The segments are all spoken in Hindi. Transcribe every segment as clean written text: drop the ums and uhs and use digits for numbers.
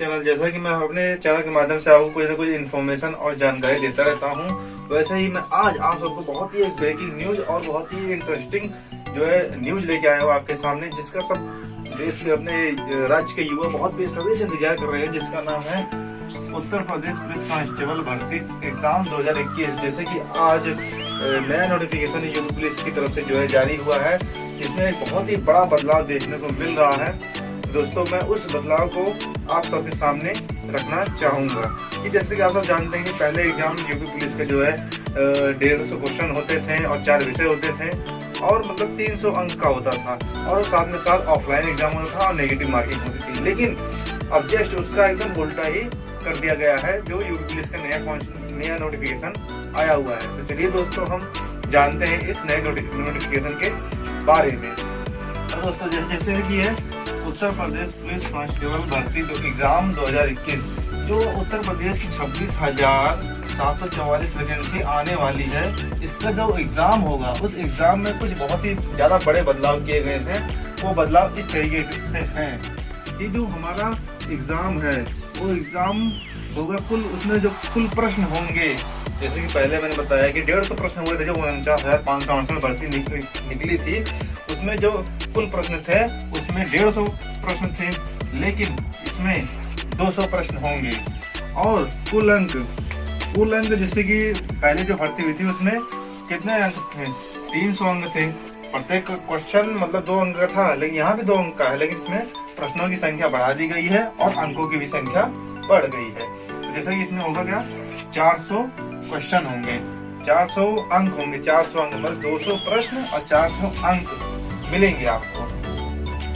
चैनल। जैसा कि मैं अपने चैनल के माध्यम से आपको कोई ना कोई इन्फॉर्मेशन और जानकारी देता रहता हूं, वैसे ही मैं आज आप सबको बहुत ही एक ब्रेकिंग न्यूज और बहुत ही इंटरेस्टिंग जो है न्यूज लेके आया हूँ आपके सामने, जिसका सब देश के अपने राज्य के युवा बहुत बेसब्री से इंतजार कर रहे हैं, जिसका नाम है उत्तर प्रदेश पुलिस कांस्टेबल भर्ती एग्जाम 2021। जैसे कि आज नया नोटिफिकेशन यूपी पुलिस की तरफ से जो है जारी हुआ है, इसमें एक बहुत ही बड़ा बदलाव देखने को मिल रहा है। दोस्तों, मैं उस बदलाव को आप सबके सामने रखना चाहूंगा कि जैसे कि आप सब जानते हैं कि पहले एग्जाम यूपी पुलिस का जो है 150 क्वेश्चन होते थे और 4 विषय होते थे और मतलब 300 अंक का होता था और साथ में साथ ऑफलाइन एग्जाम होता था और नेगेटिव मार्किंग होती थी। लेकिन अब जस्ट उसका एकदम उल्टा ही कर दिया गया है, जो यूपी पुलिस का नया नोटिफिकेशन आया हुआ है। तो चलिए दोस्तों, हम जानते हैं इस नए नोटिफिकेशन के बारे में। तो दोस्तों, जैसे कि है उत्तर प्रदेश पुलिस कांस्टेबल भर्ती एग्जाम 2021, जो उत्तर प्रदेश की 26,744 वैकेंसी आने वाली है, इसका जो एग्जाम होगा उस एग्जाम में कुछ बहुत ही ज्यादा बड़े बदलाव किए गए हैं। वो बदलाव इस तरीके से हैं कि जो हमारा एग्जाम है वो एग्जाम होगा उसमें जो कुल प्रश्न होंगे, जैसे कि पहले मैंने बताया कि 150 प्रश्न हुए थे, जो 49,568 भर्ती निकली थी, उसमें जो कुल प्रश्न थे उसमें 150 प्रश्न थे, लेकिन इसमें 200 प्रश्न होंगे। और कुल अंक जैसे कि पहले जो भर्ती हुई थी उसमें कितने अंक थे? 300 अंक थे। प्रत्येक क्वेश्चन मतलब 2 अंक का था, लेकिन यहाँ भी 2 अंक का है, लेकिन इसमें प्रश्नों की संख्या बढ़ा दी गई है और अंकों की भी संख्या बढ़ गई है। तो जैसे कि इसमें होगा क्या, 400 क्वेश्चन होंगे, 400 अंक होंगे, 400 अंक मतलब 200 प्रश्न और 400 अंक मिलेंगे आपको।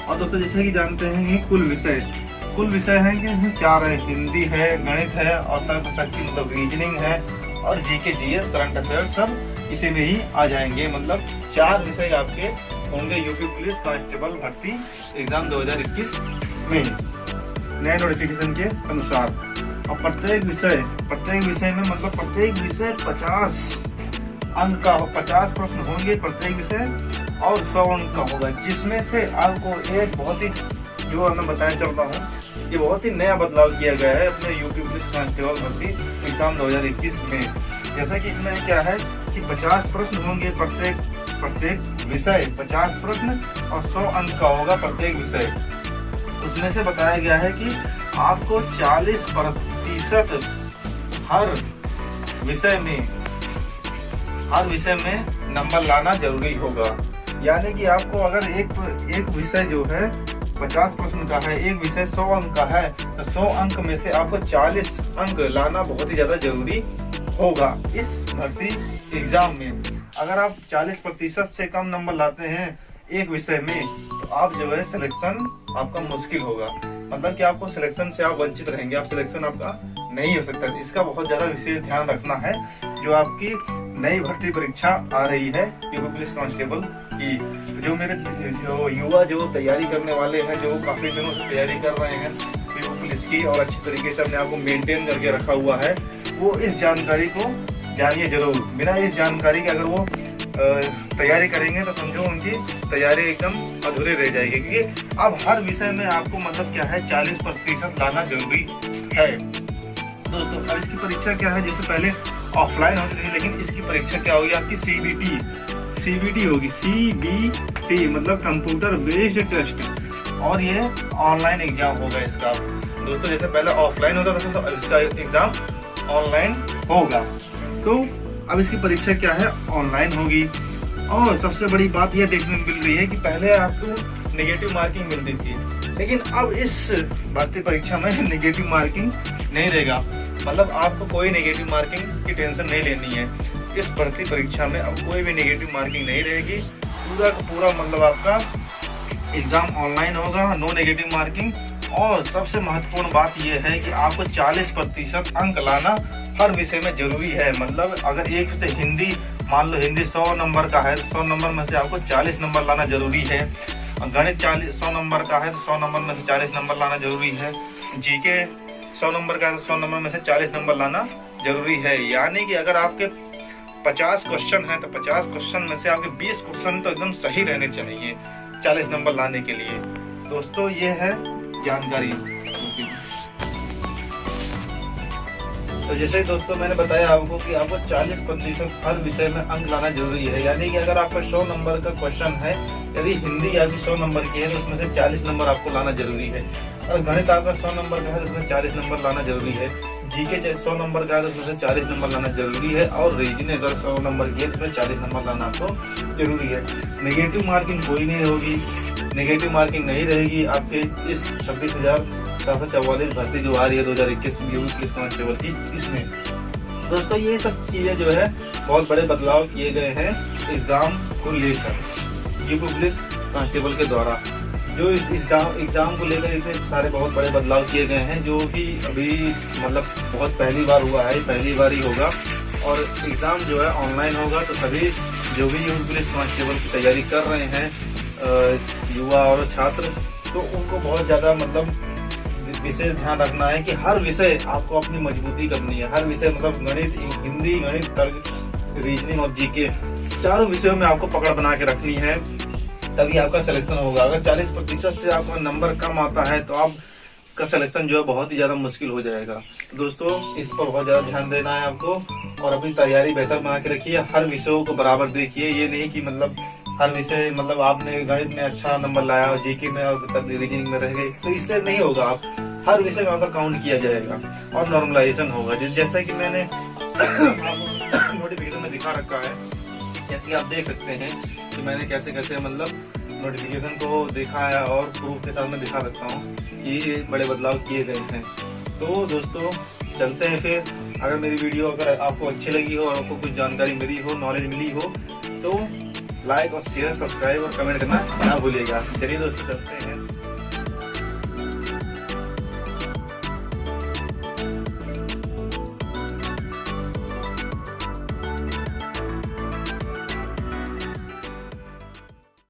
और दोस्तों, जैसे कि जानते हैं कि कुल विषय हैं कि 4 है, हिंदी है, गणित है और तर्कशक्ति मतलब रीजनिंग है और जीके जीएस करंट अफेयर सब इसी में ही आ जाएंगे। मतलब 4 विषय आपके होंगे यूपी पुलिस कांस्टेबल भर्ती एग्जाम 2021 में नए नोटिफिकेशन के अनुसार। और प्रत्येक विषय में मतलब प्रत्येक विषय 50 अंक का 50 प्रश्न होंगे प्रत्येक विषय और 100 अंक का होगा, जिसमें से आपको एक बहुत ही जो मैं बताना चाहता हूँ, ये बहुत ही नया बदलाव किया गया है अपने यूपी पुलिस कांस्टेबल भर्ती एग्जाम 2021 में। जैसा कि इसमें क्या है कि 50 प्रश्न होंगे प्रत्येक विषय, 50 प्रश्न और 100 अंक का होगा प्रत्येक विषय। उसमें से बताया गया है कि आपको 40% हर विषय में नंबर लाना जरूरी होगा। यानी कि आपको अगर एक विषय जो है 50 प्रश्न का है, एक विषय 100 अंक का है, तो 100 अंक में से आपको 40 अंक लाना बहुत ही ज्यादा जरूरी होगा इस भर्ती एग्जाम में। अगर आप 40% से कम नंबर लाते हैं एक विषय में, तो आप जो है सिलेक्शन आपका मुश्किल होगा, मतलब कि आपको सिलेक्शन से आप वंचित रहेंगे, आप सिलेक्शन आपका नहीं हो सकता। इसका बहुत ज्यादा विशेष ध्यान रखना है जो आपकी नई भर्ती परीक्षा आ रही है यूपी पुलिस कांस्टेबल की। जो युवा जो तैयारी करने वाले हैं, जो काफी दिनों से तैयारी कर रहे हैं यूपी पुलिस की और अच्छी तरीके से अपने आप को मेंटेन करके रखा हुआ है, वो इस जानकारी को जानिए जरूर। बिना इस जानकारी के अगर वो तैयारी करेंगे तो समझो उनकी तैयारी एकदम अधूरी रह जाएगी, क्योंकि अब हर विषय में आपको मतलब क्या है 40% लाना जरूरी है। दोस्तों, अब इसकी परीक्षा क्या है, जैसे पहले ऑफलाइन होती थी, लेकिन इसकी परीक्षा क्या होगी आपकी सीबीटी होगी। सीबीटी मतलब कंप्यूटर बेस्ड टेस्ट, और ये ऑनलाइन एग्जाम होगा इसका। दोस्तों, जैसे पहले ऑफलाइन होता था, तो इसका एग्जाम ऑनलाइन होगा। तो अब इसकी परीक्षा क्या है, ऑनलाइन होगी। और सबसे बड़ी बात यह देखने को मिल रही है कि पहले आपको नेगेटिव मार्किंग मिलती थी, लेकिन अब इस भर्ती परीक्षा में नेगेटिव मार्किंग नहीं रहेगा। मतलब आपको कोई नेगेटिव मार्किंग की टेंशन नहीं लेनी है। इस भर्ती परीक्षा में अब कोई भी नेगेटिव मार्किंग नहीं रहेगी, पूरा का पूरा मतलब आपका एग्जाम ऑनलाइन होगा, नो नेगेटिव मार्किंग। और सबसे महत्वपूर्ण बात यह है कि आपको 40% अंक लाना हर विषय में जरूरी है। मतलब अगर एक विषय हिंदी, मान लो हिंदी 100 नंबर का है, तो 100 नंबर में से आपको 40 नंबर लाना जरूरी है। गणित 100 नंबर का है, तो 100 नंबर में से 40 नंबर लाना जरूरी है। जीके 100 नंबर का है, तो 100 नंबर में से 40 नंबर लाना जरूरी है। यानी कि अगर आपके 50 क्वेश्चन है, तो 50 क्वेश्चन में से आपके 20 क्वेश्चन तो एकदम सही रहने चाहिए 40 नंबर लाने के लिए। दोस्तों, ये है जानकारी। तो जैसे दोस्तों मैंने बताया आपको कि आपको 40% हर विषय में अंक लाना जरूरी है। यानी कि अगर आपका 100 नंबर का क्वेश्चन है, यदि हिंदी आपकी 100 नंबर की है तो उसमें से 40 नंबर आपको लाना जरूरी है। और गणित आपका 100 नंबर का है तो उसमें 40 नंबर लाना जरूरी है। जीके 100 नंबर का है तो उसमें से 40 नंबर लाना जरूरी है। और रीजनिंग अगर 100 नंबर की है तो उसमें 40 नंबर लाना आपको जरूरी है। नेगेटिव मार्किंग कोई नहीं होगी, नेगेटिव मार्किंग नहीं रहेगी आपके इस 26,744 भर्ती जो आ रही है 2021 यूपी पुलिस कांस्टेबल की। इसमें दोस्तों ये सब चीजें जो है बहुत बड़े बदलाव किए गए हैं एग्जाम को लेकर यूपी पुलिस कांस्टेबल के द्वारा। जो इस एग्जाम को लेकर इतने सारे बहुत बड़े बदलाव किए गए हैं, जो कि अभी मतलब बहुत पहली बार हुआ है, पहली बार ही होगा। और एग्जाम जो है ऑनलाइन होगा, तो सभी जो भी यूपी पुलिस कांस्टेबल की तैयारी कर रहे हैं युवा और छात्र, तो उनको बहुत ज्यादा मतलब विशेष ध्यान रखना है कि हर विषय आपको अपनी मजबूती करनी है। हर विषय मतलब गणित, हिंदी, गणित, तर्क, रीजनिंग और जीके, चारों विषयों में आपको पकड़ बना के रखनी है, तभी आपका सिलेक्शन होगा। अगर 40% से आपका नंबर कम आता है तो आपका सिलेक्शन जो है बहुत ही ज्यादा मुश्किल हो जाएगा। दोस्तों इस पर बहुत ज्यादा ध्यान देना है आपको और अपनी तैयारी बेहतर बना के रखिए। हर विषयों को बराबर देखिए, ये नहीं कि मतलब हर विषय मतलब आपने गणित में अच्छा नंबर लाया और जीके में और रीजनिंग में रह गए, तो इससे नहीं होगा। आप हर विषय में आपका काउंट किया जाएगा और नॉर्मलाइजेशन होगा। जैसा कि मैंने नोटिफिकेशन में दिखा रखा है, जैसे आप देख सकते हैं कि मैंने कैसे कैसे मतलब नोटिफिकेशन को देखा है और प्रूफ के साथ मैं दिखा सकता हूँ कि ये बड़े बदलाव किए गए हैं। तो दोस्तों चलते हैं फिर। अगर मेरी वीडियो अगर आपको अच्छी लगी हो और आपको कुछ जानकारी मिली हो, नॉलेज मिली हो, तो लाइक और शेयर, सब्सक्राइब और कमेंट करना ना भूलिएगा। चलिए दोस्तों चलते हैं।